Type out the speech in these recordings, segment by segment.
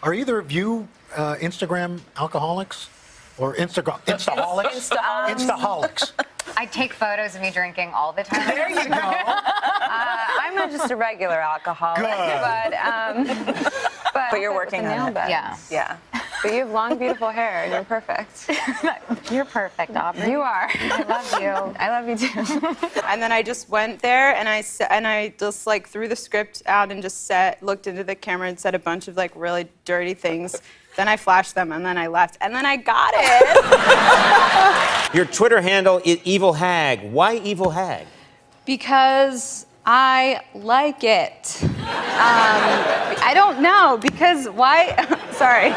Are either of you Instagram alcoholics? Or Instaholics? Instaholics. I take photos of me drinking all the time. There you go. I'm not just a regular alcoholic, but you're working on it. Yeah. Yeah. But you have long, beautiful hair, and you're perfect. You're perfect, Aubrey. You are. I love you. I love you too. And then I just went there and I just like threw the script out and just looked into the camera and said a bunch of like really dirty things. Then I flashed them and then I left and then I got it. Your Twitter handle is Evil Hag. Why Evil Hag? Because I like it. I don't know, because why? Sorry.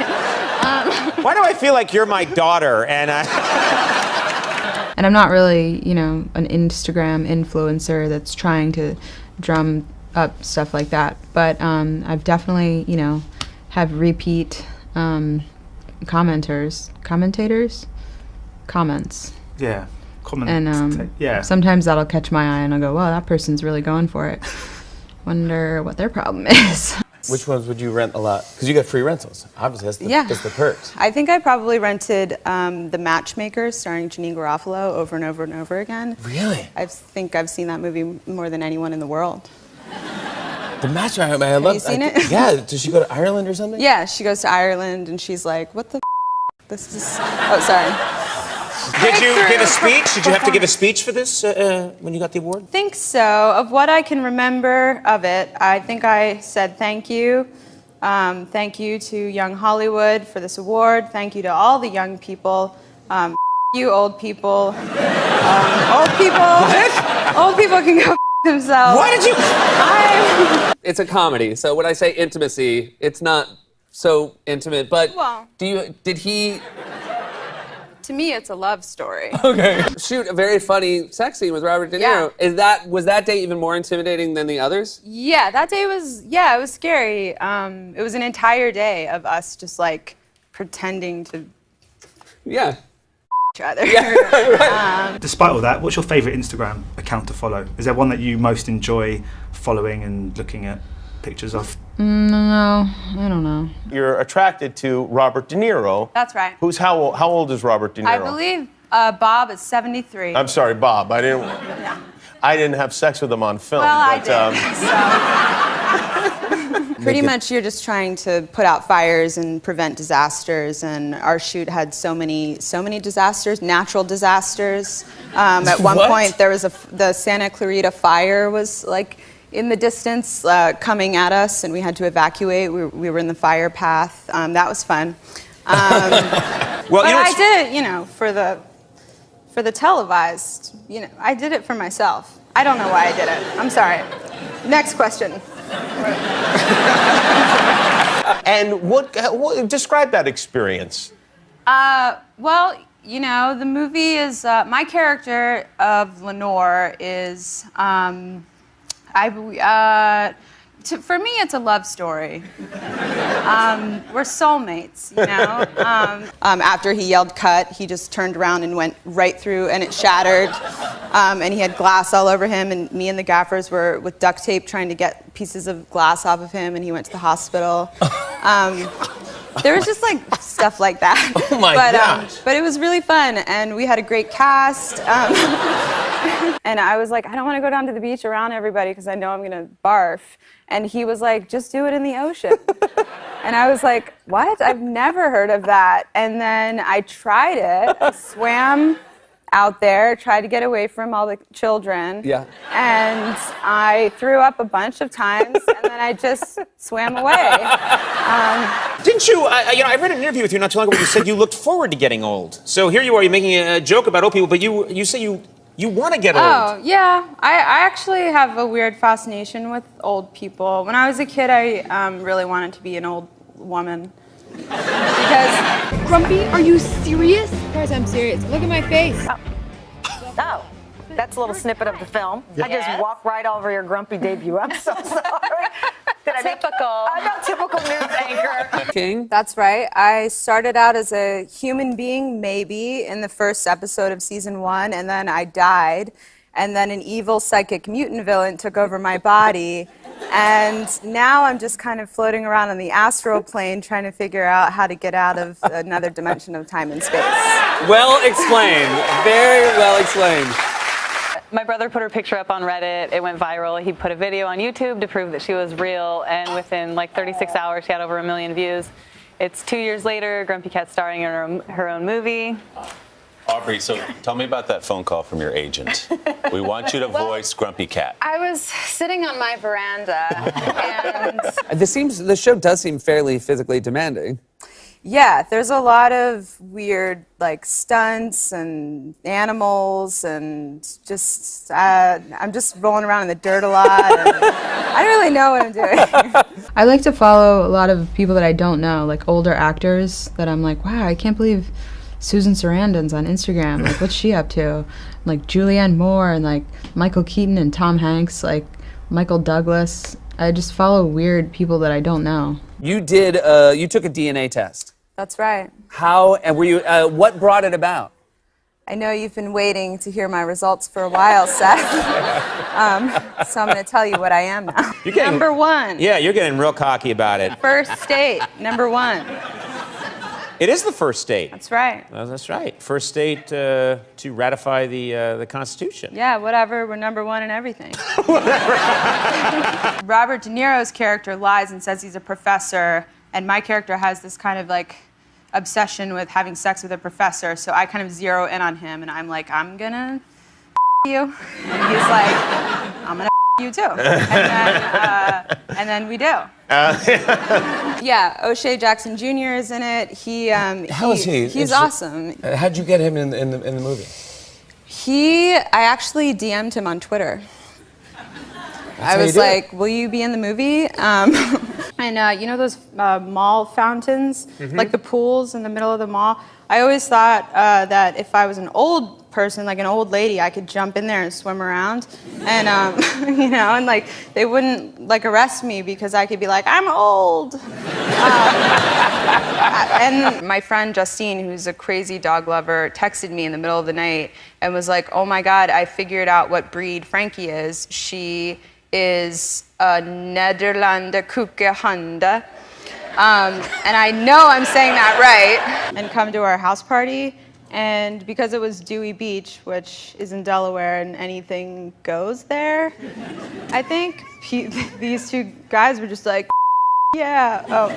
Why do I feel like you're my daughter and And I'm not really, you know, an Instagram influencer that's trying to drum up stuff like that. But I've definitely, you know, have repeat commentators, comments. Yeah, And yeah. sometimes that'll catch my eye and I'll go, well, that person's really going for it. Wonder what their problem is. Which ones would you rent a lot? Because you get free rentals. Obviously, that's the perks. I think I probably rented The Matchmaker starring Janine Garofalo over and over and over again. Really? I think I've seen that movie more than anyone in the world. The Matchmaker, I love. Have you seen it? Yeah. Does she go to Ireland or something? Yeah, she goes to Ireland and she's like, what the this is... Oh, sorry. Did you give a speech? Did you have to give a speech for this when you got the award? I think so. Of what I can remember of it, I think I said thank you. Thank you to Young Hollywood for this award. Thank you to all the young people. You old people. Old people can go themselves. Why did you? It's a comedy, so when I say intimacy, it's not so intimate. But Well. did he? To me, it's a love story. Okay. Shoot a very funny sex scene with Robert De Niro. Was that day even more intimidating than the others? Yeah, that day was, it was scary. It was an entire day of us just like pretending to Yeah. each other. Despite all that, what's your favorite Instagram account to follow? Is there one that you most enjoy following and looking at pictures of? No, I don't know. You're attracted to Robert De Niro. That's right. Who's how old is Robert De Niro? I believe Bob is 73. I'm sorry, Bob. I didn't have sex with him on film. Well, but, I did. Pretty much you're just trying to put out fires and prevent disasters, and our shoot had so many disasters, natural disasters. At one point there was the Santa Clarita fire was like in the distance coming at us, and we had to evacuate. We were in the fire path. That was fun. Well, but I did it, you know, for the televised, you know, I did it for myself. I don't know why I did it. I'm sorry. Next question. And what describe that experience? Well, you know, the movie is my character of Lenore is for me, it's a love story. We're soulmates, you know? After he yelled cut, he just turned around and went right through, and it shattered. And he had glass all over him, and me and the gaffers were with duct tape trying to get pieces of glass off of him, and he went to the hospital. There was just like stuff like that. Oh my gosh. But it was really fun, and we had a great cast. And I was like, I don't want to go down to the beach around everybody because I know I'm going to barf. And he was like, just do it in the ocean. And I was like, what? I've never heard of that. And then I tried it. I swam out there, tried to get away from all the children. Yeah. And I threw up a bunch of times, and then I just swam away. Didn't you? I read an interview with you not too long ago where you said you looked forward to getting old. So here you are, you're making a joke about old people, but you say you want to get old. Oh, yeah. I actually have a weird fascination with old people. When I was a kid, I really wanted to be an old woman. Because... Grumpy, are you serious? Guys, I'm serious. Look at my face. Oh, that's a little snippet of the film. I just walked right over your grumpy debut. I'm so sorry. I'm not typical news anchor. King? That's right. I started out as a human being, maybe, in the first episode of season 1, and then I died. And then an evil psychic mutant villain took over my body. And now I'm just kind of floating around on the astral plane trying to figure out how to get out of another dimension of time and space. Well explained. Very well explained. My brother put her picture up on Reddit. It went viral. He put a video on YouTube to prove that she was real, and within like 36 hours, she had over 1 million views. It's 2 years later. Grumpy Cat's starring in her own movie. Aubrey, so tell me about that phone call from your agent. We want you to voice Grumpy Cat. I was sitting on my veranda and The show does seem fairly physically demanding. Yeah, there's a lot of weird like stunts and animals and just I'm just rolling around in the dirt a lot. And I don't really know what I'm doing. I like to follow a lot of people that I don't know, like older actors that I'm like, wow, I can't believe Susan Sarandon's on Instagram. Like, what's she up to? Like Julianne Moore and like Michael Keaton and Tom Hanks, like Michael Douglas. I just follow weird people that I don't know. You took a DNA test. That's right. How, and were you, what brought it about? I know you've been waiting to hear my results for a while, Seth. So I'm going to tell you what I am now. Number one. Yeah, you're getting real cocky about it. First state, number one. It is the first state. That's right. That's right. First state to ratify the Constitution. Yeah, whatever. We're number one in everything. Robert De Niro's character lies and says he's a professor, and my character has this kind of like obsession with having sex with a professor, so I kind of zero in on him, and I'm like, I'm gonna you. And he's like, I'm gonna you too. And then we do. Yeah, O'Shea Jackson Jr. is in it. How is he? He's awesome. How'd you get him in the movie? I actually DM'd him on Twitter. I was like, will you be in the movie? And you know those mall fountains, like the pools in the middle of the mall? I always thought that if I was an old person, like an old lady, I could jump in there and swim around, and you know, and like they wouldn't like arrest me because I could be like, I'm old. And my friend Justine, who's a crazy dog lover, texted me in the middle of the night and was like, oh my God, I figured out what breed Frankie is. She is a Nederlander Koekehunde. And I know I'm saying that right. And come to our house party. And because it was Dewey Beach, which is in Delaware, and anything goes there, I think these two guys were just like, yeah, oh.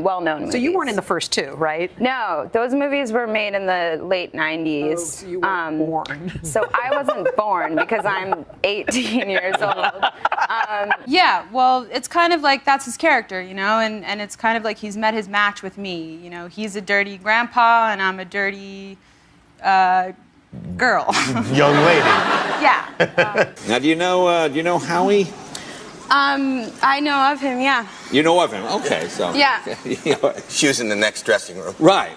Well-known movies. So you weren't in the first two, right? No, those movies were made in the late 90s. Oh, so you weren't born. So I wasn't born because I'm 18 years old. Yeah, well, it's kind of like that's his character, you know, and it's kind of like he's met his match with me. You know, he's a dirty grandpa and I'm a dirty girl. Young lady. Yeah. Now, do you know Howie? I know of him, yeah. You know of him? Okay, so. Yeah. She was in the next dressing room. Right.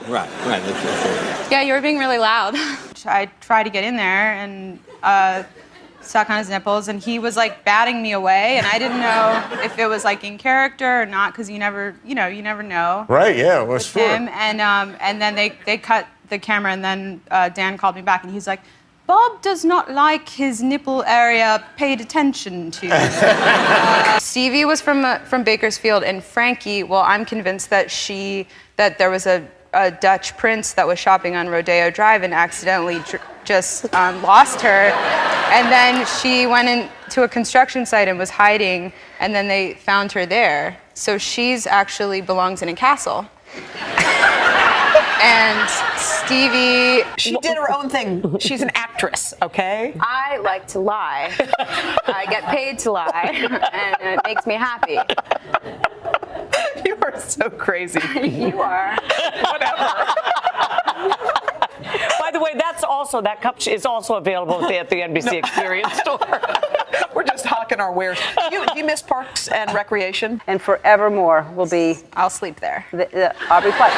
Yeah, you were being really loud. I tried to get in there and suck on his nipples, and he was like batting me away, and I didn't know if it was like in character or not, because you never know. Right, yeah, well, sure. Him, and then they cut the camera, and then Dan called me back, and he's like, Bob does not like his nipple area paid attention to. Stevie was from Bakersfield, and Frankie, well, I'm convinced that there was a Dutch prince that was shopping on Rodeo Drive and accidentally just lost her. And then she went into a construction site and was hiding, and then they found her there. So she's actually belongs in a castle. And Stevie... She did her own thing. She's an actress, okay? I like to lie. I get paid to lie, and it makes me happy. You are so crazy. You are. Whatever. By the way, that cup is also available at the NBC Experience store. We're just hawking our wares. Do you miss Parks and Recreation? And forevermore will be I'll sleep there. the Aubrey Plaza.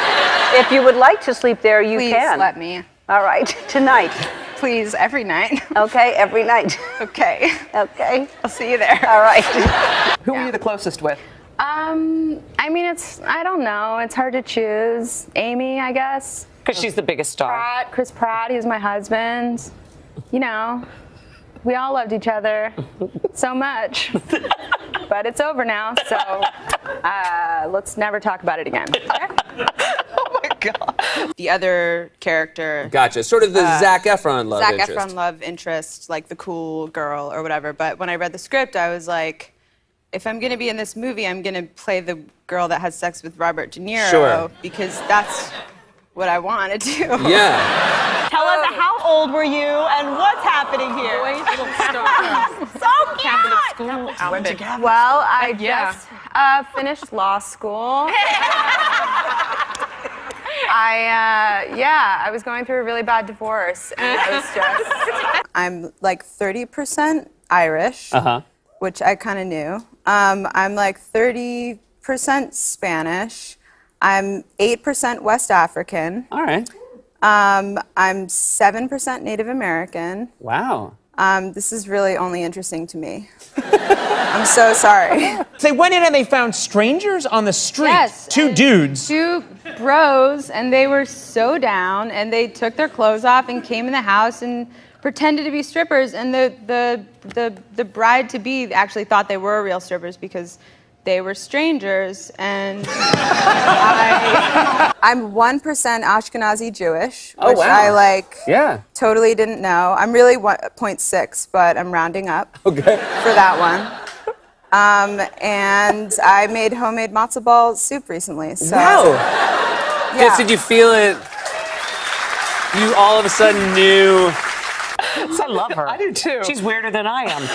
If you would like to sleep there, you Please can. let me. All right, tonight. Please, every night. Okay, every night. Okay. Okay. I'll see you there. All right. Who are you the closest with? I mean, I don't know. It's hard to choose. Amy, I guess. Because she's the biggest star. Chris Pratt, he's my husband. You know. we all loved each other so much. But it's over now, so let's never talk about it again. The other character. Gotcha. Sort of the Zac Efron love Zac interest. Efron love interest, like the cool girl or whatever. But when I read the script, I was like, if I'm going to be in this movie, I'm going to play the girl that has sex with Robert De Niro. Sure. Because that's what I want to do. Yeah. Tell us, how old were you and what's happening here? So cute! Went to Catholic well, I just finished law school. I was going through a really bad divorce, and I was just. I'm like 30% Irish, which I kind of knew. I'm like 30% Spanish. I'm 8% West African. All right. I'm 7% Native American. Wow. This is really only interesting to me. I'm so sorry. They went in and they found strangers on the street. Yes, Two dudes. Two bros, and they were so down, and they took their clothes off and came in the house and pretended to be strippers. And the bride to be actually thought they were real strippers because they were strangers. And I'm 1% Ashkenazi Jewish, Oh, which wow. I totally didn't know. I'm really 0.6, but I'm rounding up for that one. And I made homemade matzo ball soup recently. So, Wow. yeah. Just, did you feel it? You all of a sudden knew. I love her. I do too. She's weirder than I am.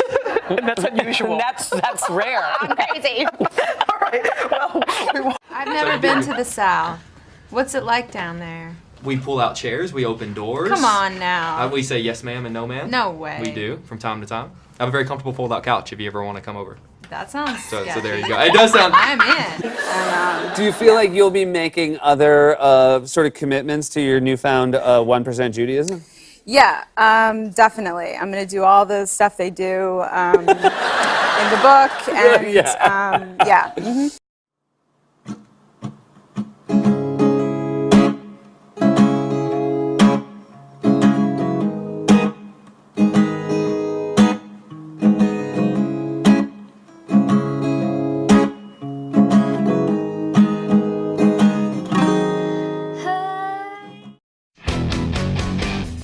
That's unusual. That's rare. I'm crazy. All right. Well, I've never been to the South. What's it like down there? We pull out chairs, we open doors. Come on now. We say yes ma'am and no ma'am. No way. We do, from time to time. I have a very comfortable fold-out couch if you ever want to come over. That sounds So sketchy. there you go. It does sound... I'm in. Do you feel like you'll be making other sort of commitments to your newfound 1% Judaism? Yeah, definitely. I'm going to do all the stuff they do in the book. And yeah. Mm-hmm.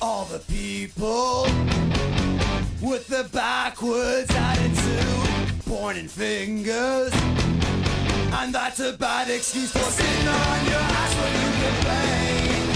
All the people with the backwards attitude, pointing fingers, and that's a bad excuse for sitting on your ass when you get paid.